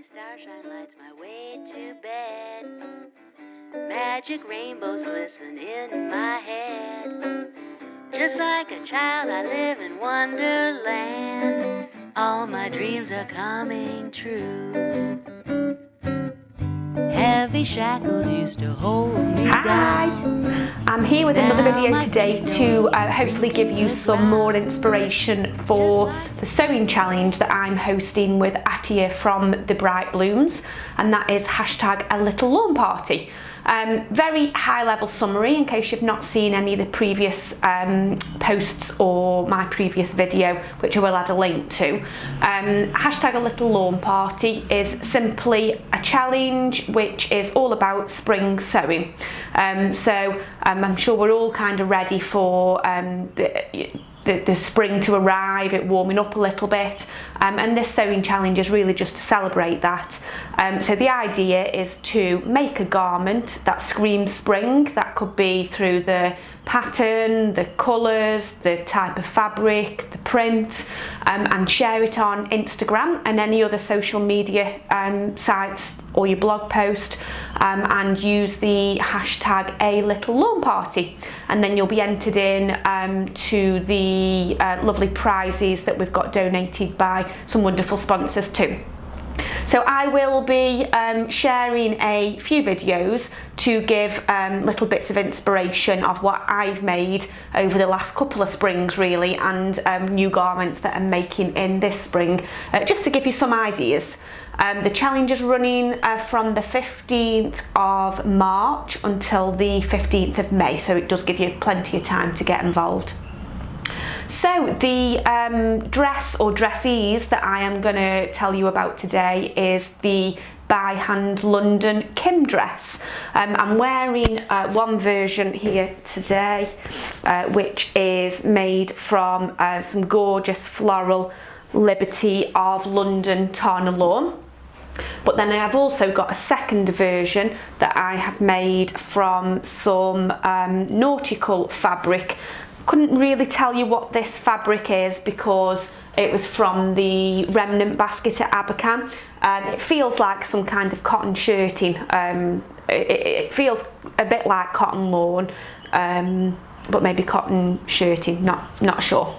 starshine lights my way to bed. Magic rainbows glisten in my head. Just like a child, I live in Wonderland. All my dreams are coming true. Heavy shackles used to hold me down. I'm here with another video today to hopefully give you some more inspiration for the sewing challenge that I'm hosting with Atia from the Bright Blooms, and that is hashtag a little lawn party. Very high level summary in case you've not seen any of the previous posts or my previous video, which I will add a link to. Hashtag a little lawn party is simply a challenge which is all about spring sewing. I'm sure we're all kind of ready for the spring to arrive, it warming up a little bit, and this sewing challenge is really just to celebrate that. So the idea is to make a garment that screams spring. That could be through the pattern, the colours, the type of fabric, the print, and share it on Instagram and any other social media sites or your blog post, and use the hashtag a little lawn party, and then you'll be entered in to the lovely prizes that we've got donated by some wonderful sponsors too. So I will be sharing a few videos to give little bits of inspiration of what I've made over the last couple of springs really, and new garments that I'm making in this spring, just to give you some ideas. The challenge is running from the 15th of March until the 15th of May, so it does give you plenty of time to get involved. So the dress or dressies that I am going to tell you about today is the by hand London Kim dress. I'm wearing one version here today, which is made from some gorgeous floral Liberty of London Tarna lawn. But then I have also got a second version that I have made from some nautical fabric. Couldn't really tell you what this fabric is because it was from the remnant basket at Abercan. It feels like some kind of cotton shirting. It feels a bit like cotton lawn, but maybe cotton shirting, not sure.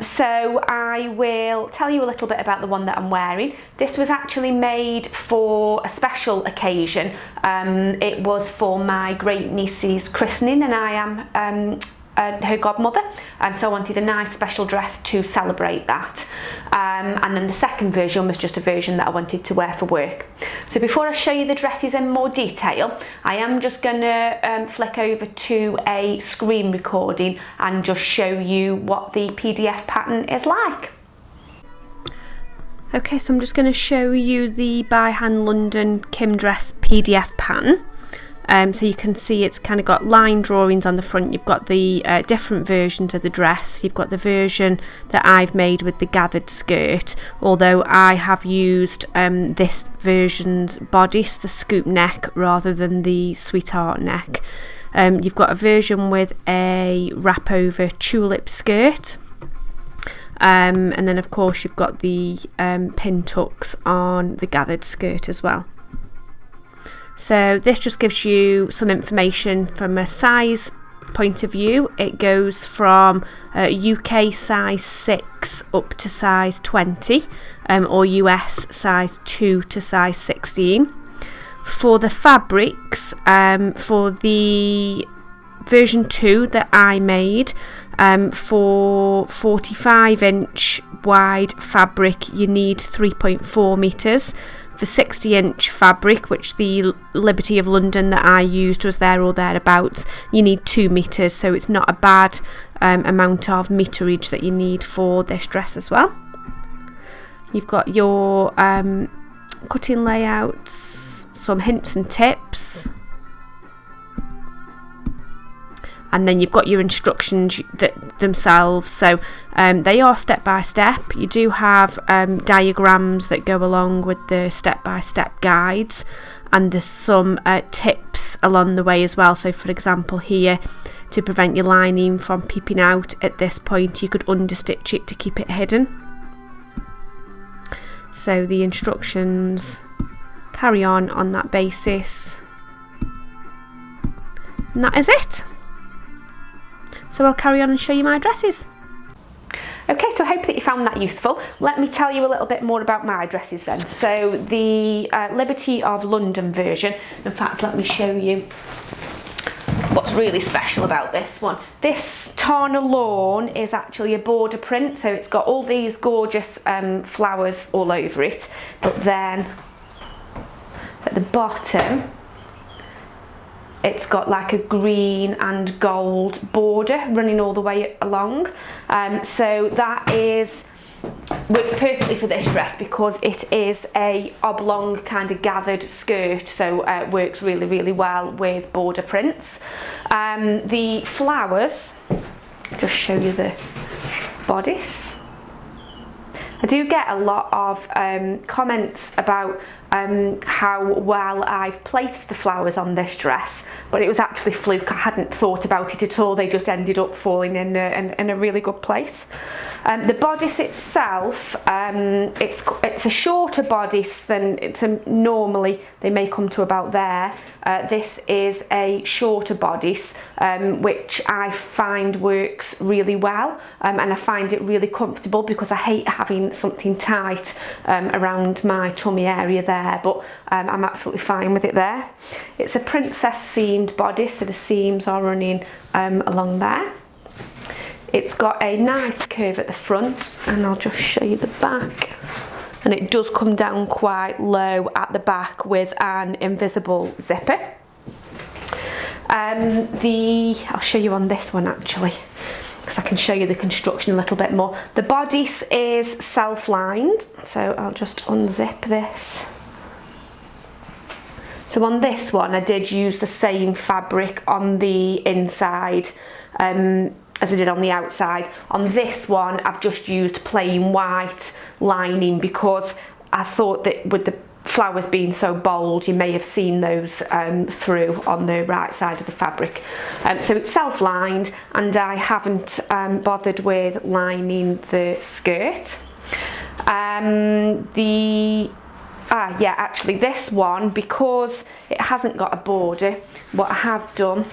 So I will tell you a little bit about the one that I'm wearing. This was actually made for a special occasion. It was for my great niece's christening, and I am her godmother, and so I wanted a nice special dress to celebrate that. And then the second version was just a version that I wanted to wear for work. So before I show you the dresses in more detail, I am just going to flick over to a screen recording and just show you what the PDF pattern is like. Okay, so I'm just going to show you the by hand London Kim dress PDF pattern. So you can see it's kind of got line drawings on the front. You've got the different versions of the dress. You've got the version that I've made with the gathered skirt, although I have used this version's bodice, the scoop neck, rather than the sweetheart neck. You've got a version with a wrap over tulip skirt, and then of course you've got the pin tucks on the gathered skirt as well. So this just gives you some information from a size point of view. It goes from UK size 6 up to size 20, or US size 2 to size 16. For the fabrics, for the version 2 that I made, for 45-inch wide fabric you need 3.4 metres. For 60-inch fabric, which the Liberty of London that I used was there or thereabouts, you need 2 metres, so it's not a bad amount of meterage that you need for this dress as well. You've got your cutting layouts, some hints and tips, and then you've got your instructions themselves. So they are step by step. You do have diagrams that go along with the step by step guides, and there's some tips along the way as well. So for example here, to prevent your lining from peeping out at this point, you could understitch it to keep it hidden. So the instructions carry on that basis. And that is it. So I'll carry on and show you my dresses. Okay, so I hope that you found that useful. Let me tell you a little bit more about my dresses then. So the Liberty of London version, in fact, let me show you what's really special about this one. This Tana Lawn is actually a border print, so it's got all these gorgeous flowers all over it, but then at the bottom it's got like a green and gold border running all the way along. So that works perfectly for this dress because it is a oblong kind of gathered skirt, so it works really, really well with border prints. The flowers, just show you the bodice. I do get a lot of comments about how well I've placed the flowers on this dress, but it was actually fluke. I hadn't thought about it at all. They just ended up falling in a really good place. The bodice itself, it's a shorter bodice than normally they may come to about there. This is a shorter bodice, which I find works really well, and I find it really comfortable because I hate having something tight around my tummy area there, but I'm absolutely fine with it there. It's a princess seamed bodice, so the seams are running along there. It's got a nice curve at the front, and I'll just show you the back. And it does come down quite low at the back with an invisible zipper. I'll show you on this one actually, because I can show you the construction a little bit more. The bodice is self-lined, so I'll just unzip this. So on this one I did use the same fabric on the inside as I did on the outside. On this one I've just used plain white lining because I thought that with the flowers being so bold you may have seen those through on the right side of the fabric. So it's self-lined, and I haven't bothered with lining the skirt. Actually this one, because it hasn't got a border, what I have done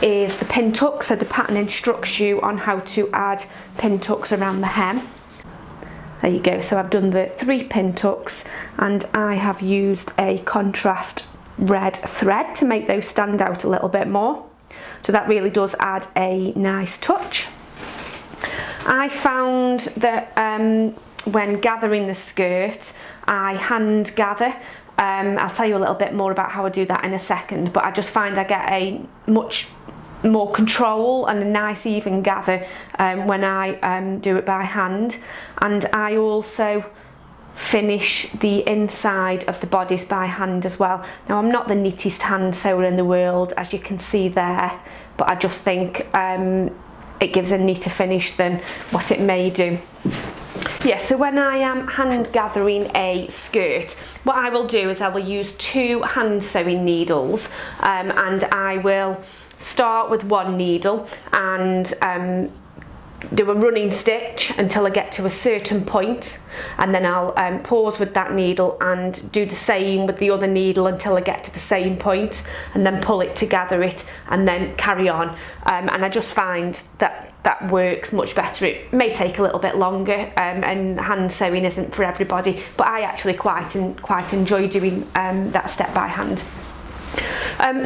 is the pin tuck. So the pattern instructs you on how to add pin tucks around the hem. There you go. So I've done the 3 pin tucks, and I have used a contrast red thread to make those stand out a little bit more. So that really does add a nice touch. I found that when gathering the skirt, I hand gather. I'll tell you a little bit more about how I do that in a second, but I just find I get a much more control and a nice even gather when I do it by hand. And I also finish the inside of the bodice by hand as well. Now I'm not the neatest hand sewer in the world, as you can see there, but I just think it gives a neater finish than what it may do. Yeah, so when I am hand gathering a skirt, what I will do is I will use 2 hand sewing needles, and I will start with 1 needle and do a running stitch until I get to a certain point, and then I'll pause with that needle and do the same with the other needle until I get to the same point, and then pull it to gather it and then carry on. And I just find that that works much better. It may take a little bit longer, and hand sewing isn't for everybody, but I actually quite enjoy doing that step by hand.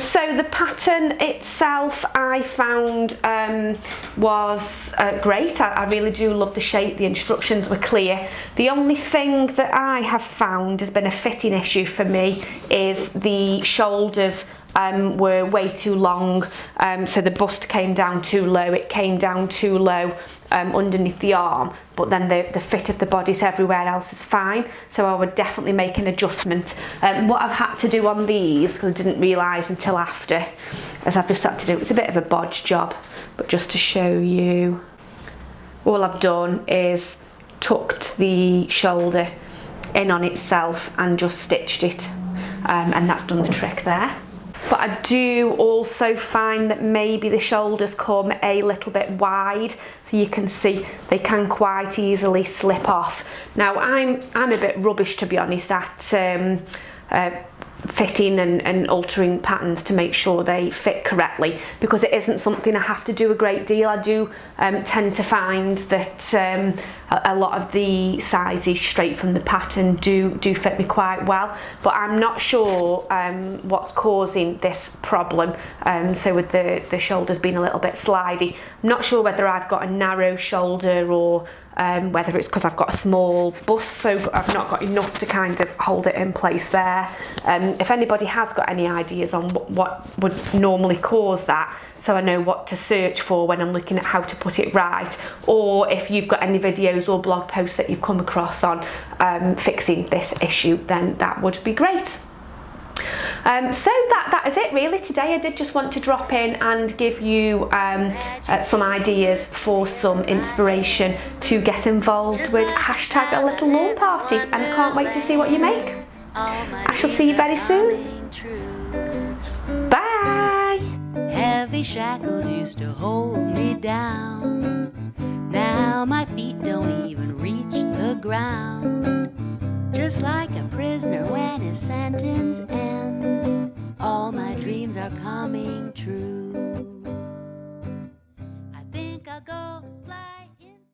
So the pattern itself I found was great. I really do love the shape. The instructions were clear. The only thing that I have found has been a fitting issue for me is the shoulders were way too long, so the bust came down too low. It came down too low underneath the arm, but then the fit of the bodice everywhere else is fine, so I would definitely make an adjustment. What I've had to do on these, because I didn't realise until after, as I've just had to do, it's a bit of a bodge job, but just to show you, all I've done is tucked the shoulder in on itself and just stitched it, and that's done the trick there. but I do also find that maybe the shoulders come a little bit wide, so you can see they can quite easily slip off. Now I'm a bit rubbish, to be honest, at fitting and altering patterns to make sure they fit correctly, because it isn't something I have to do a great deal. I do tend to find that a lot of the sizes straight from the pattern do fit me quite well, but I'm not sure what's causing this problem. So with the shoulders being a little bit slidey, I'm not sure whether I've got a narrow shoulder or whether it's because I've got a small bust, so I've not got enough to kind of hold it in place there. If anybody has got any ideas on what would normally cause that, so I know what to search for when I'm looking at how to put it right, or if you've got any videos or blog posts that you've come across on fixing this issue, then that would be great. So that is it really today. I did just want to drop in and give you some ideas for some inspiration to get involved with hashtag a little lawn party, and I can't wait to see what you make. I shall see you very soon. Bye. Heavy shackles used to hold me down. Now my feet don't even reach the ground. Just like a prisoner when his sentence